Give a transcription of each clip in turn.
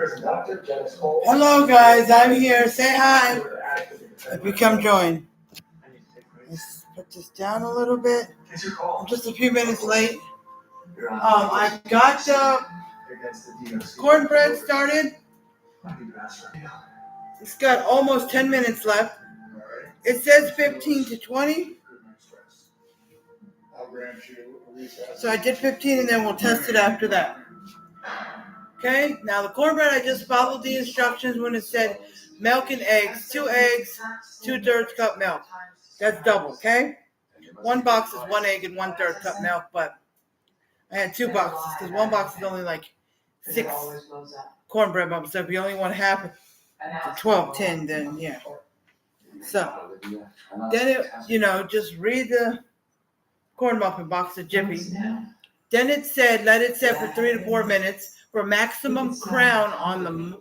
Hello guys, I'm here. Say hi if you come join. Let's put this down a little bit. I'm just a few minutes late. I got the cornbread started. It's got almost 10 minutes left. It says 15 to 20. So I did 15 and then we'll test it after that. Okay, now the cornbread, I just followed the instructions when it said milk and eggs. 2 eggs, 2/3 cup milk. That's double, okay? One box is 1 egg and 1/3 cup milk, but I had 2 boxes because one box is only like 6 cornbread muffins. So if you only want half of the 12 tin, then yeah. So then just read the corn muffin box of Jiffy. Then it said let it set for 3 to 4 minutes for maximum crown on the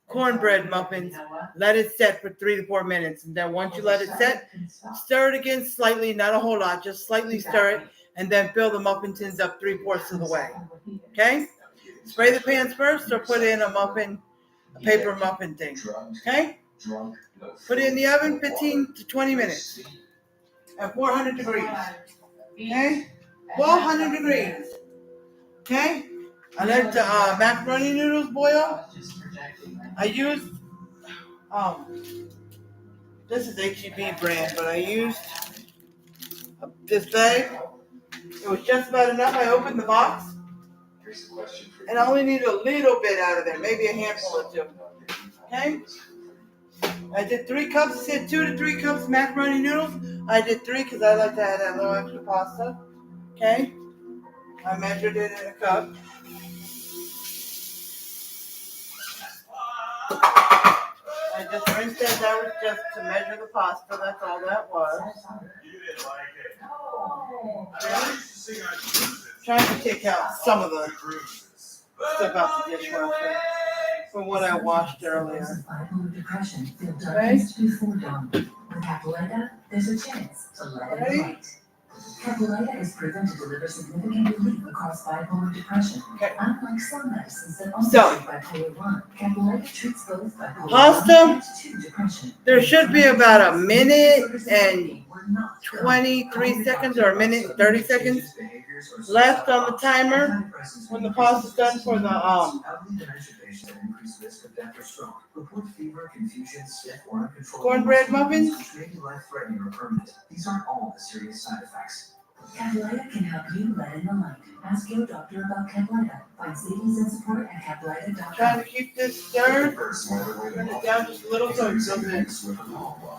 cornbread muffins. Let it set for 3 to 4 minutes, and then once you let it set, stir it again slightly, not a whole lot, just slightly stir it, and then fill the muffin tins up 3/4 of the way. Okay? Spray the pans first, or put in a paper muffin thing. Okay? Put it in the oven 15 to 20 minutes at 400 degrees. Okay? 400 degrees. Okay? I let the macaroni noodles boil. I used, this is H-E-B brand, but I used this bag. It was just about enough. I opened the box, and I only needed a little bit out of there, maybe a handful or 2. Okay? I did 3 cups. It said 2 to 3 cups macaroni noodles. I did 3 because I like to add that little extra pasta. Okay? I measured it in a cup. I just rinsed that. That was just to measure the pasta. That's all that was. You didn't like it. Trying to take out some of the stuff out the dishwasher from what I washed earlier. Okay? There's a chance to let it light. Capillator is proven to deliver significant relief across bipolar depression. Okay. Unlike some medicines that only treat bipolar 1, Capillator treats both bipolar Pasta, 1 and 2 depression. there should be about a minute and 23 seconds or a minute and 30 seconds left on the timer when the pasta's done for the cornbread muffins. These aren't all the serious side effects. Capillator can help you let in the light. Ask your doctor about Capillator. Find savings and support at capillator.com. Trying to keep this stirred. Turn it down just a little so it doesn't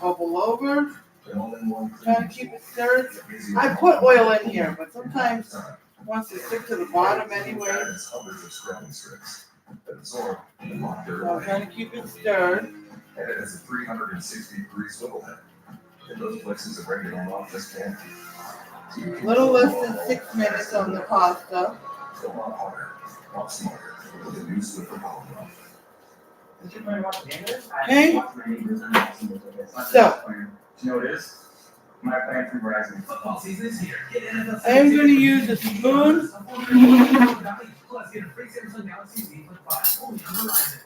bubble over. Trying to keep it stirred. I put oil in here, but sometimes it wants to stick to the bottom anyway. So I'm trying to keep it stirred. And it has a 360-degree swivel head. And those flexes are ready to run off this pan. A little less than 6 minutes on the pasta. Go on harder, not smarter, with a new swivel power. Okay? So, You know what it is? My plan for Verizon. Football season is here. I am going to use a spoon Plus, get a free Samsung Galaxy Z Flip 5 only on Verizon.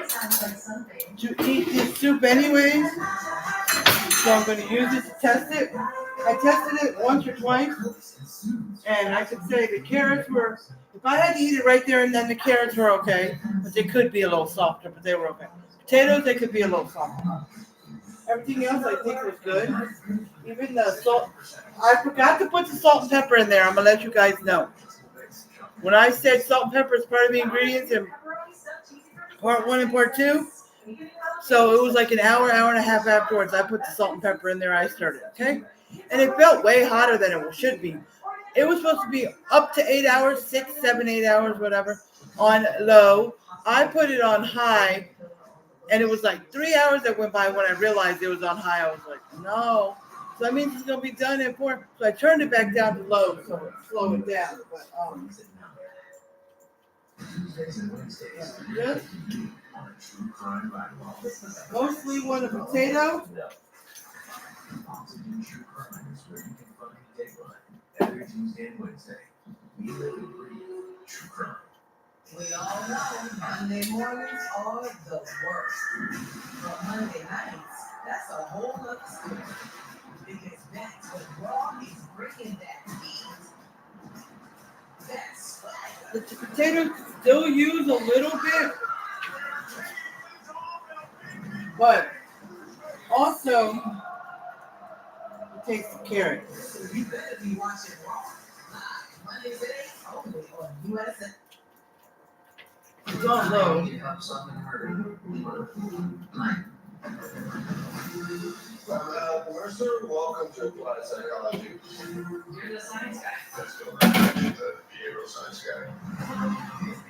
Sounds like something. to eat this soup anyways. So I'm going to use it to test it. I tested it once or twice, and I could say the carrots were, if I had to eat it right there and then, the carrots were okay, but they could be a little softer, but they were okay. Potatoes, they could be a little softer. Everything else I think was good. Even the salt. I forgot to put the salt and pepper in there. I'm going to let you guys know. When I said salt and pepper is part of the ingredients in part 1 and part 2, so it was like an hour and a half afterwards, I put the salt and pepper in there. I stirred it, okay? And it felt way hotter than it should be. It was supposed to be up to 8 hours, 6, 7, 8 hours, whatever, on low. I put it on high, and it was like 3 hours that went by when I realized it was on high. I was like, no. So that means it's going to be done at 4. So I turned it back down to low, so it slowed it down. But, yeah. Mostly one a potato. Every Tuesday and Wednesday, we live and breathe true crime. We all know Monday mornings are the worst. But Monday nights, that's a whole other story. Because that's when Raw is bringing that heat. That's swagger. The potatoes still use a little bit, but also it takes the carrot. You better be watching Raw live Mondays at 8 only on USA. It's on low. Mercer, welcome to Applied Psychology. You're the science guy. Let's go back to the behavioral science guy.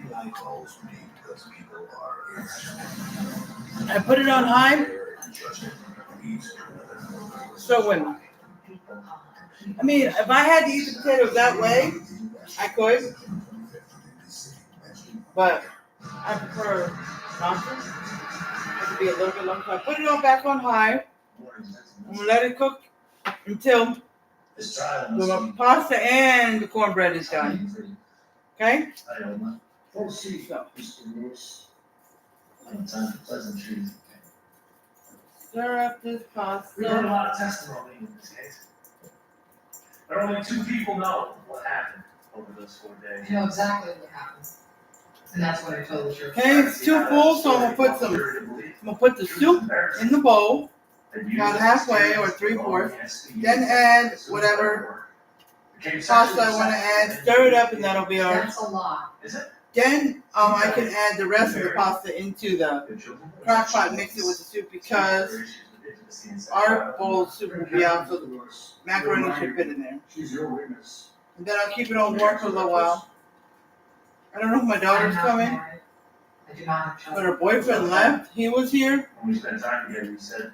FBI calls me because people are irrational. I put it on high, so when, I mean, if I had to eat the potatoes that way, I could, but I prefer not to. It could be a little bit long, so I put it on back on high. I'm gonna let it cook until the pasta and the cornbread is done. Okay? So. Stir up this We heard a pasta. lot of testimony in this case. But only 2 people know what happened over those 4 days. You know exactly what happens. And that's what I told you. Okay, it's too full, so I'm gonna put the soup in the bowl, about halfway or 3/4. Then add whatever pasta I want to add, stir it up, and that'll be our. That's a lot. Is it? Then I can add the rest of the pasta into the crock pot and mix it with the soup because our bowl of soup will be out, so the macaroni should fit in there. She's your witness. And then I'll keep it on warm for a little while. I don't know if my daughter's I'm not coming, married. I do not have but children. her boyfriend left. He was here. When we spent time together, we said.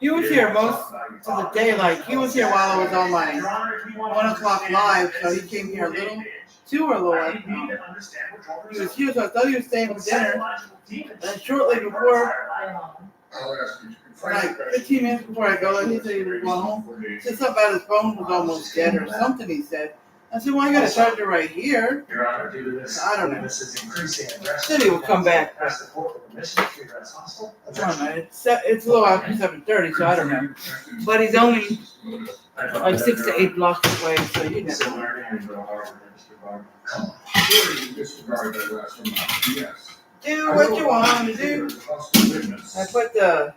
He was here most of the day. Like he was here while I was on my 1 o'clock live, so he came here a little 2 or a little after. He was here, so I thought he was staying for dinner. And shortly before, like 15 minutes before I go, he said he was going home. He said something about his phone was almost dead or something. He said. I said, well, I got a charger right here. Your Honor, due to this, I don't know. this is increasing aggression. Said he would come back. Press the court with permission to address hostile. I don't know. It's a little after 7:30, so I don't know. But he's only like 6 to 8 blocks away, so you know. Still learning and go hard with Mr. Barber. Come on. Sure, you disregard that last remark. Yes. Do what you want to do. I put the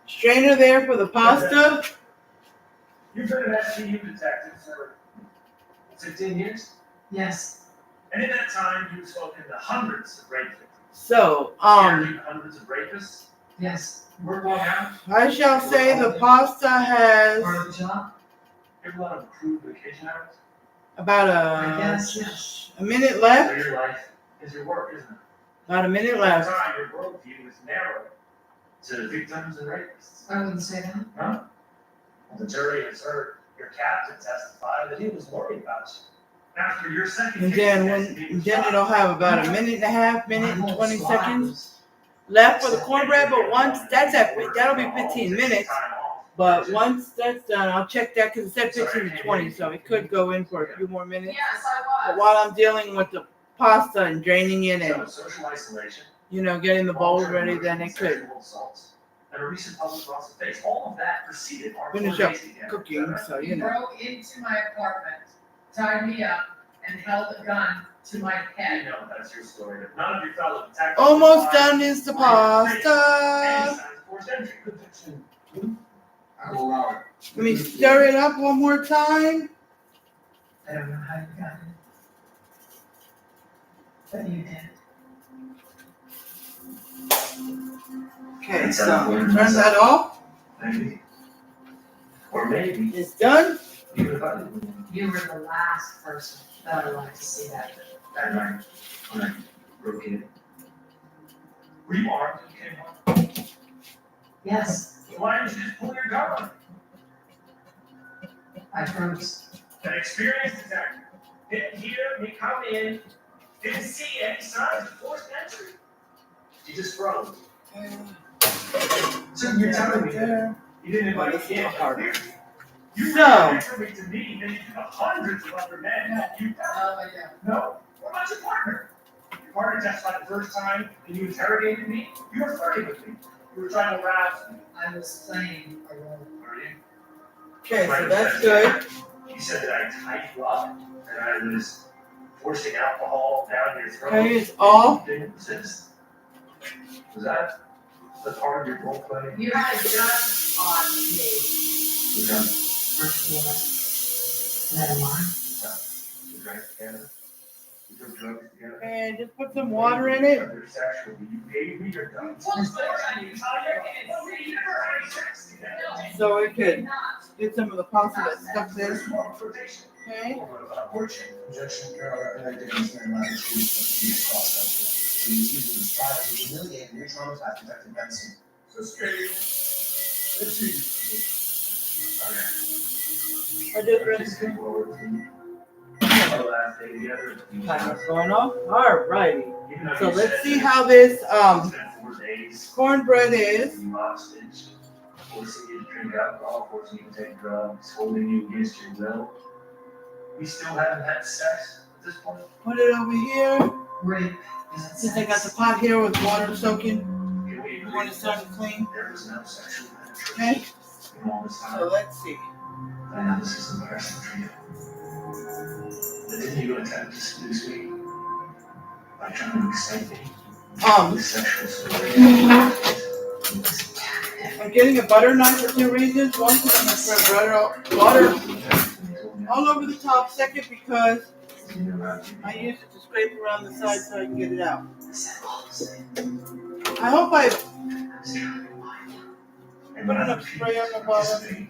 strainer there for the pasta. You've been an STU detective for 15 years? Yes. And in that time, you've spoken to hundreds of rape victims. So, Interviewed hundreds of rapists. Yes. Work long hours. I shall say the pasta has Part of the job? You have a lot of accrued vacation hours. about I guess, yes. a minute left. So your life is your work, isn't it? About a minute Over left. time, your worldview is narrowed to victims and rapists. I wouldn't say that. Huh? Well, the jury has heard your captain testify that he was worried about you. After your second And case then against me was then filed, it'll have about a minute and a half, minute and 20 seconds left for the cornbread. But once that'll be 15 minutes. But once that's done, I'll check that because it said 15 to 20, so it could go in for a few more minutes. Yes, I But was. while I'm dealing with the pasta and draining it So and social isolation, getting the bowl ready, then it could sexual assaults, and a recent public loss of faith. All of that preceded our finish up cooking. So He broke into my apartment, tied me up, and held a gun to my You head. know that's your story. But none of your fellow detectives. Almost survived done is the any pasta. signs of forced entry. I will allow it. Let me stir it up one more time. I don't know how you got it. But you did. Okay, so turn that off. Maybe. Or maybe. It's done. Even if I didn't. You were the last person that I wanted to see that. That night, when I broke in. Were you armed when you came home? Yes, Why didn't you just pull your gun? I froze. An experienced detective didn't hear me come in, didn't see any signs of forced entry. She just froze. So you're telling me that you didn't invite me in? You So. referred to me than you do to hundreds of other men that you Oh, yeah. No. What about your partner? remember that's like the first time that you interrogated me? You were flirting with me. You were trying to harass me. I was playing a role. Were you? Okay, so that's good. You said that I tied you up and I was forcing alcohol down your throat. Okay, it's all. You didn't resist. Was that the part of your role play? You had a gun on me. You drank First of all, let him on. you drank together. You took drugs together. And just put some water in it. You're sexual. You gave me your gun. So it could get some of the pasta that's stuck there. Okay. Injection neuroleptic so he's using this product to humiliate and re-traumatize Detective Benson. So scary. Let's see. I just read Our last day together. timer's going off. Alrighty. Even though So you let's said see how this it's been 4 days. cornbread is. Holding you hostage, forcing you to drink alcohol, forcing you to take drugs, holding you against your will. We still haven't had sex at this point. Put it over here. Rape. Since I got the pot here with water soaking Can we agree when it's time to clean. there was no sexual Okay. penetration in all this So time? let's see. I know this is embarrassing for you. But didn't you attempt to seduce me by trying to excite me with sexual story? I'm getting a butter knife for 2 reasons. One, because I'm going to spread water all over the top. Second, because I use it to scrape around the side so I can get it out. I hope I put enough spray on the bottom.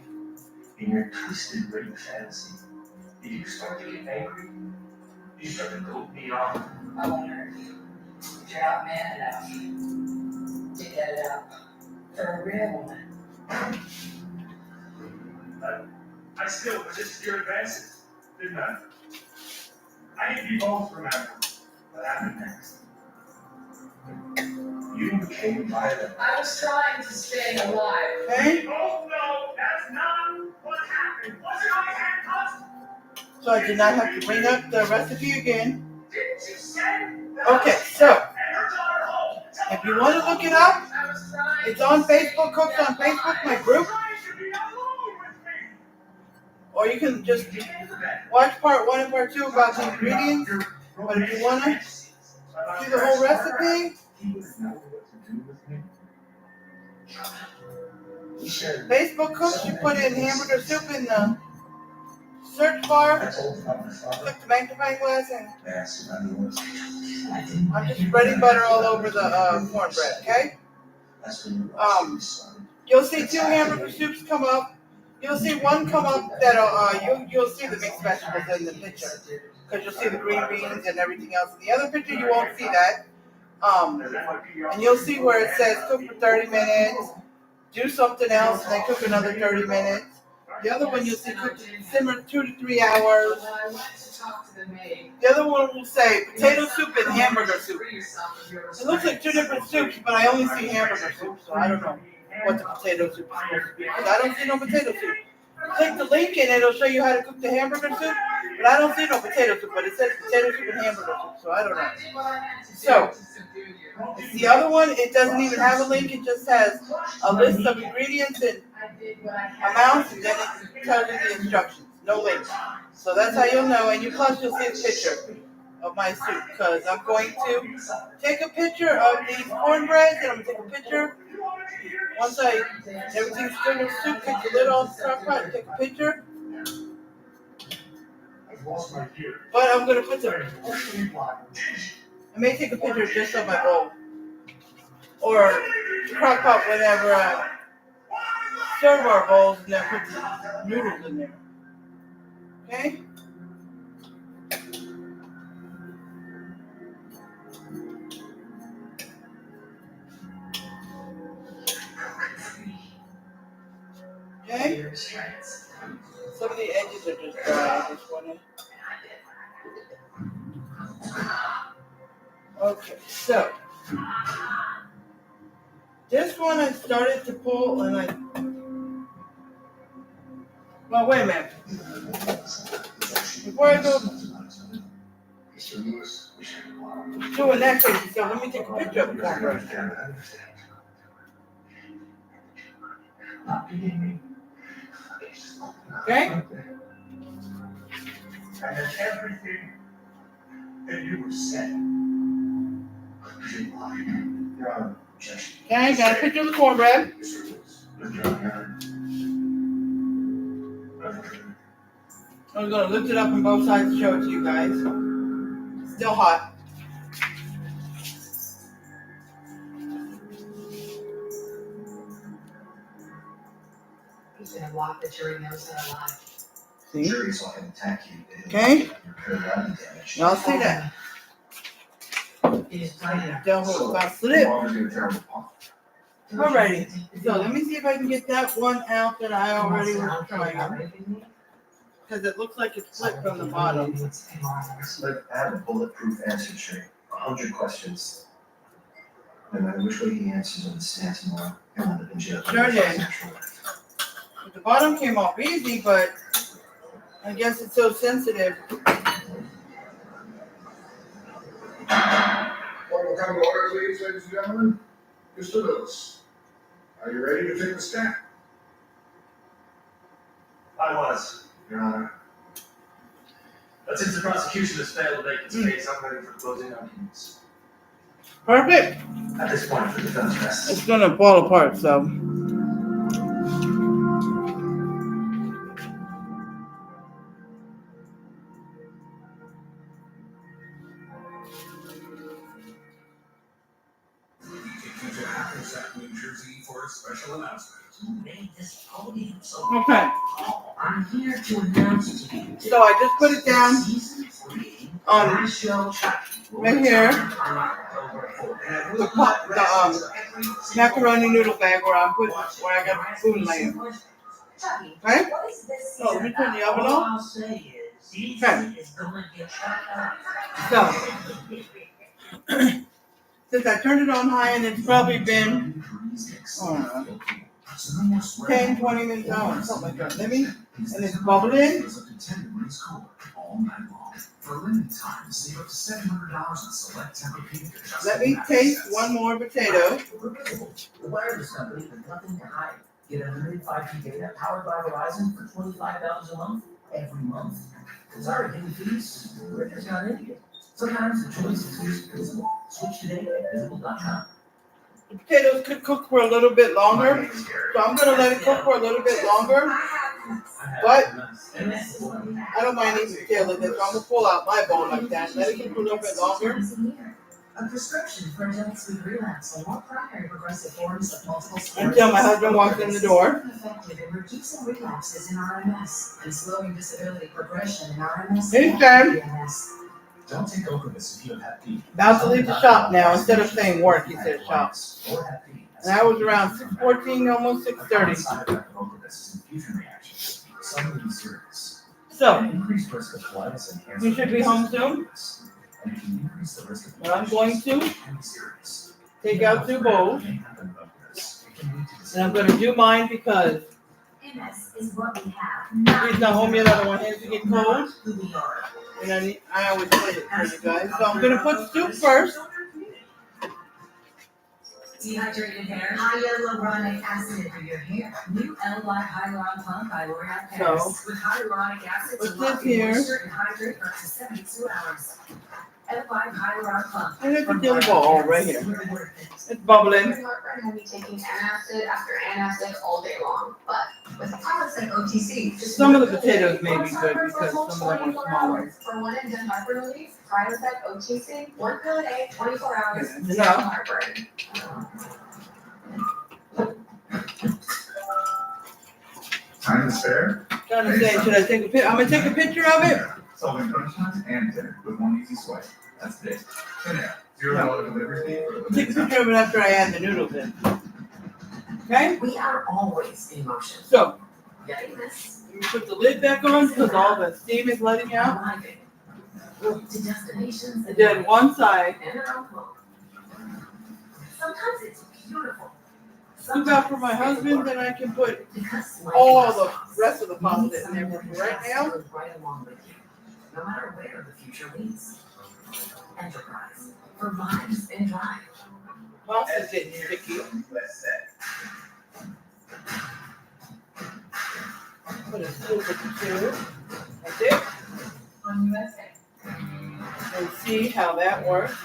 In your twisted rape fantasy, did you start to get angry? Did you start to goat me off? I wonder if you're out man enough to get it out for a real woman. I still resisted your advances, didn't I? I need you both to remember what happened next. You became violent. I was trying to stay alive. Okay? We both know that's not what happened. Wasn't I handcuffed? So I did not have to bring up the recipe again. Didn't you send the Okay, husband so and her daughter home? if you want to look it up, I was trying. it's on Facebook, Cooks on Facebook, my group. Trying to be alone with me. Or you can just You came to bed. watch part 1 and part 2 about the ingredients. But if you want to see the whole recipe, He wouldn't know what to do with me. He shared. Facebook Cooks, you put in hamburger soup in the search bar, I told him about my father. click the magnifying glass, and Yes, I mean, I'm just spreading butter all over the cornbread, okay? that's when you son. You'll see 2 hamburger soups come up. You'll see one come up that'll, you'll see the mixed vegetables in the picture. Because you'll see the green beans and everything else. In the other picture, you won't see that. And you'll see where it says cook for 30 minutes, do something else, and then cook another 30 minutes. The other one you'll see cook, simmer 2 to 3 hours. When I went to talk to the maid, The other one will say potato soup and hamburger soup. It looks like 2 different soups, but I only see hamburger soup, so I don't know what the potato soup is supposed to be. Because I don't see no potato soup. Click the link and it'll show you how to cook the hamburger soup, but I don't see no potato soup, but it says potato soup and hamburger soup, so I don't know. So, it's the other one, it doesn't even have a link, it just has a list of ingredients and amounts, and then it tells you the instructions, no link. So that's how you'll know, and plus you'll see a picture of my soup, because I'm going to take a picture of these cornbreads, and I'm going to take a picture. Once everything's good with soup, take the lid off the crock pot and take a picture. I've lost my gear. But I'm going to put I may take a picture just of my bowl. Or crock pot whenever I serve our bowls and then put the noodles in there. Okay? Okay? Some of the edges are just dry. I just want to. Okay, so this one I started to pull and I. Well, wait a minute. Before I go Mr. Lewis, we should go on. Doing that crazy stuff. Let me take a picture of the cornbread. Okay? And then everything that you were said. Your Honor, objection. Okay, got a picture of the cornbread. Mr. Lewis. I'm gonna lift it up on both sides to show it to you guys. Still hot. He's gonna block the jury knows that I'm alive. See? Jury's not going to attack you. Okay. Your paradigm damage. Y'all see that? It is playing. Devil about slip. Mom's gonna tear him apart. Alrighty. So let me see if I can get that one out that I already was trying. Because it looks like it's split from the bottom. But I have a bulletproof answer, Sherry. 100 questions. No matter which way he answers on the stand tomorrow, he'll end up in jail. Sure did. The bottom came off easy, but I guess it's so sensitive. Court will come to order, please, ladies and gentlemen. Mr. Lewis, are you ready to take the stand? I was, Your Honor. But since the prosecution has failed to make its case, I'm ready for closing arguments. Perfect. At this point, the defense rests. It's gonna fall apart, so. New Jersey for a special announcement. You made this podium so Okay. tall. I'm here to announce to you. So I just put it down Season 3, on my show, Chucky, will right here. return on October 4th. the macaroni noodle bag where I got the food laying. Chucky, Right? what is this So let me turn the oven All on. I'll say is, season Okay. is going to get shut up. So since I turned it on high and it's probably been 10, 20 minutes out, something like that. Let me, and it's bubbling. Let me taste one more potato. The wireless company has nothing to hide. Get unlimited 5G data powered by Verizon for $25 a month every month. Sorry, hidden fees, we're just not in it. Sometimes the choice is visible. Switch today at visible.com. The potatoes could cook for a little bit longer, so I'm gonna let it cook for a little bit longer. But I don't mind eating potato like that, so I'm gonna pull out my bowl like that. Let it cook for a little bit longer. A prescription for adult-sleep relapse and more primary progressive forms of multiple sclerosis. Until my husband walks in the door. Effective in reducing relapses in RMS and slowing disability progression in RMS. Hey, and Sam. PMS. Don't take Ocrevus if you have Hep B. About to leave the shop now. Instead of saying work, he said shop. And I was around 6:14, almost 6:30. Side effect of Ocrevus is infusion reactions. Some can be serious. So Increased risk of colitis and cancer. we should be home soon. And it can increase the risk of But I'm going to can be serious. take out 2 bowls, May happen with Ocrevus. It can lead to and I'm gonna do mine because MS is what we have. he's not home yet. I don't want his to get cold. Who we are. And I always play it for you guys. So I'm gonna put soup first. Dehydrated hair. Hyaluronic acid for your hair. New L-Lyte Hyaluron Pump by L'Oreal So, Paris. With hyaluronic acid what's to lock this in here? moisture and hydrate for up to 72 hours. L-Lyte Hyaluron Pump. And there's a dilly ball right here. It's bubbling. Heartburn will be taking antacid after antacid all day long, but with products like OTC, just Some of the potatoes may be good because some of them are smaller. For one and done heartburn relief, try with that OTC, 1 pill a day, 24 hours, Yeah. zero heartburn. Time is fair. Trying to say, should I take a picture? I'm gonna take a picture of it. Solving punishment and dinner with one easy swipe. That's the day. $0 delivery fee for the Take a picture of it after I add the noodles in. Okay? We are always in motion. So, Getting this. you put the lid back on because all the steam is letting out. Arriving. To destinations And then one side, and around home. Sometimes it's beautiful. look out for my husband, then I can put Because all the rest of the pasta in there. But right now, right along with you, no matter where the future leads. Enterprise for vibes and drive. Pasta's getting sticky. Put a scoop of two. That's it. On USA. And see how that works.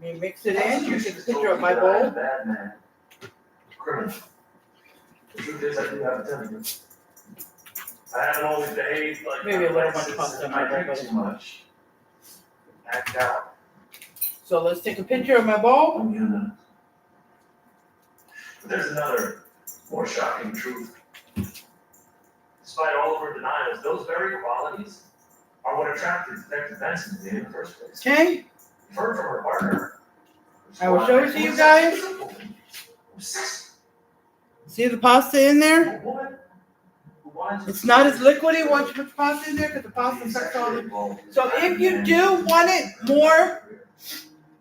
You mix it in. You take a picture of my bowl. Bad man. Criminal. The truth is, I do have a temper. I haven't always behaved like Maybe a little my much exes. pasta in my I bowl, drink but too it's fine. much. Act out. So let's take a picture of my bowl. I'm gonna. But there's another, more shocking truth. Despite all of her denials, those very qualities are what attracted Detective Benson to me in the first place. Okay. You've heard from her partner. I will show it to you guys. See the pasta in there? It's not as liquidy once you put the pasta in there because the pasta sucks all the. So if you do want it more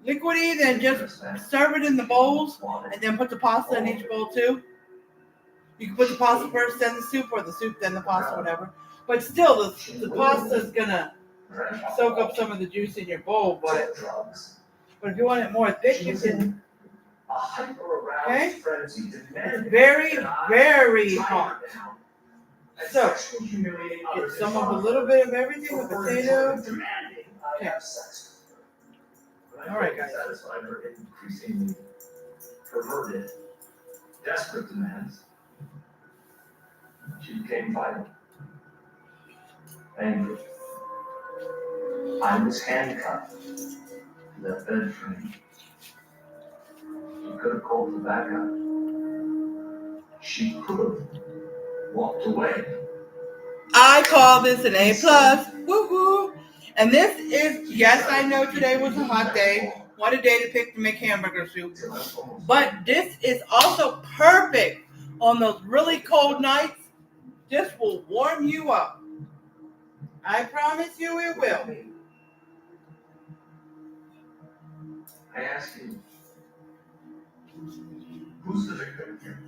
liquidy, then just serve it in the bowls and then put the pasta in each bowl too. You can put the pasta first, then the soup, or the soup, then the pasta, whatever. But still, the pasta is gonna soak up some of the juice in your bowl. But if you want it more thick, you can. Okay? It's very, very hot. So, get some of a little bit of everything, the potato. Okay. All right, guys. Satisfied her increasingly perverted, desperate demands. She became violent, angry. I was handcuffed to that bed frame. She could have called the backup. She could have walked away. I call this an A+. Woo-hoo. And this is, yes, I know today was a hot day. What a day to pick to make hamburger soup. But this is also perfect on those really cold nights. This will warm you up. I promise you it will. I ask you, who's the victim here?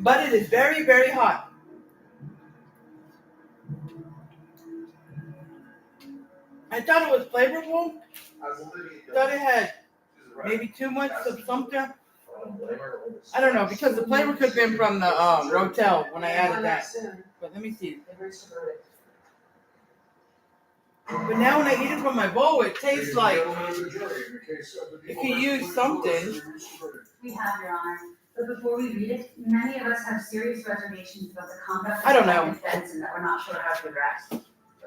But it is very, very hot. I thought it was flavorful. I thought it had maybe too much of something. I don't know, because the flavor could have been from the Rotel when I added that. But let me see. But now when I eat it from my bowl, it tastes like it could use something. We have, Your Honor. But before we read it, many of us have serious reservations about the conduct I of don't know. Detective Benson that we're not sure how to address.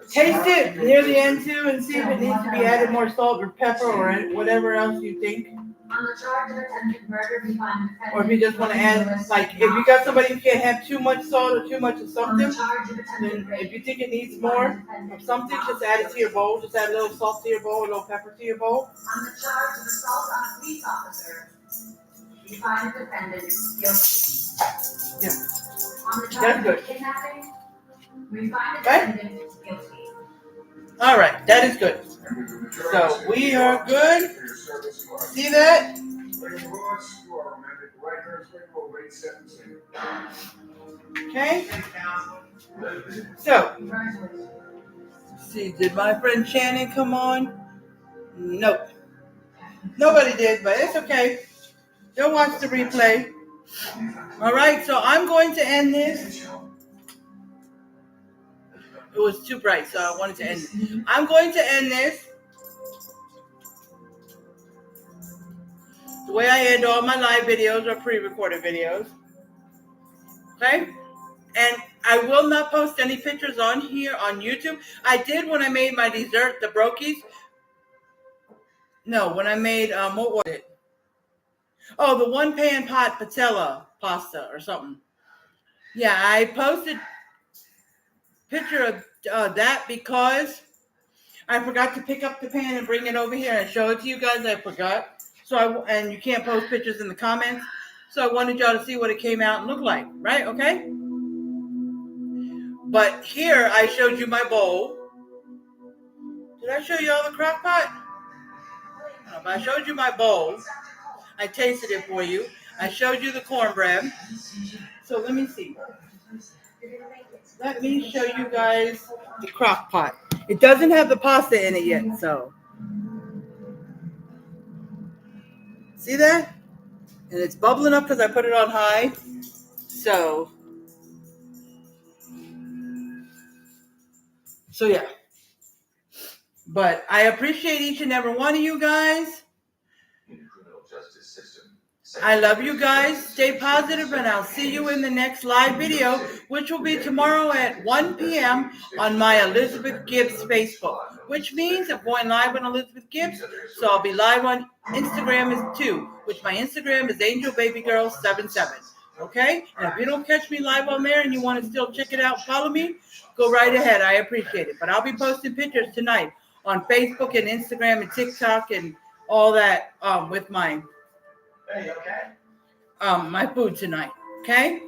Taste it near the end too and see if it needs to be added more salt or pepper or whatever else you think. On the charge of attempted murder, we find the defendant. Or if you just want to add, like, if you got somebody who can't have too much salt or too much of On something, the charge of attempted then rape, if you think it needs more of something, just add it to your bowl. Just add a little salt to your bowl, a little pepper to your bowl. on the charge of assault on a police officer, we find the defendant guilty. Yeah. On the That's charge good. of kidnapping, we find the Okay. defendant guilty. All right, that is good. So we are good. See that? Okay. So, Congratulations. see, did my friend Shannon come on? Nope. Nobody did, but it's okay. They'll watch the replay. All right, so I'm going to end this. It was too bright, so I wanted to end it. I'm going to end this the way I end all my live videos or pre-recorded videos. Okay? And I will not post any pictures on here on YouTube. I did when I made my dessert, the brokies. No, when I made, what was it? Oh, the one pan pot patella pasta or something. Yeah, I posted picture of that because I forgot to pick up the pan and bring it over here and show it to you guys. I forgot. And you can't post pictures in the comments. So I wanted y'all to see what it came out and looked like, right? Okay? But here I showed you my bowl. Did I show you all the crock pot? No, but I showed you my bowl. I tasted it for you. I showed you the cornbread. So let me see. let me show you guys the crock pot. It doesn't have the pasta in it yet, so. See that? And it's bubbling up because I put it on high. So yeah. But I appreciate each and every one of you guys. In the criminal justice system, I love you guys. Stay positive, and I'll see you in the next live video, which will be tomorrow at 1 p.m. on my Elizabeth Gibbs Facebook, which means I'm going live on Elizabeth Gibbs, so I'll be live on Instagram too, which my Instagram is AngelBabyGirl77. Okay? And if you don't catch me live on there and you want to still check it out, follow me, go right ahead. I appreciate it. But I'll be posting pictures tonight on Facebook and Instagram and TikTok and all that with mine. Hey, you okay? My food tonight, okay?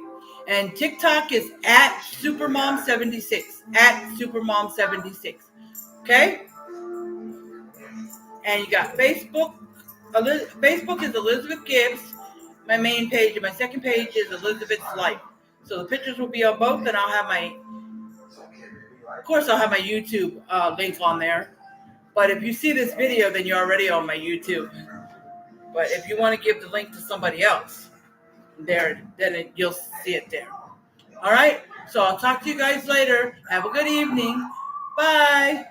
And TikTok is at Supermom76, at Supermom76, okay? And you got Facebook. Facebook is Elizabeth Gibbs, my main page, and my second page is Elizabeth's Life. So the pictures will be on both, and I'll have of course, I'll have my YouTube link on there. But if you see this video, then you're already on my YouTube. But if you want to give the link to somebody else, then you'll see it there. All right? So I'll talk to you guys later. Have a good evening. Bye.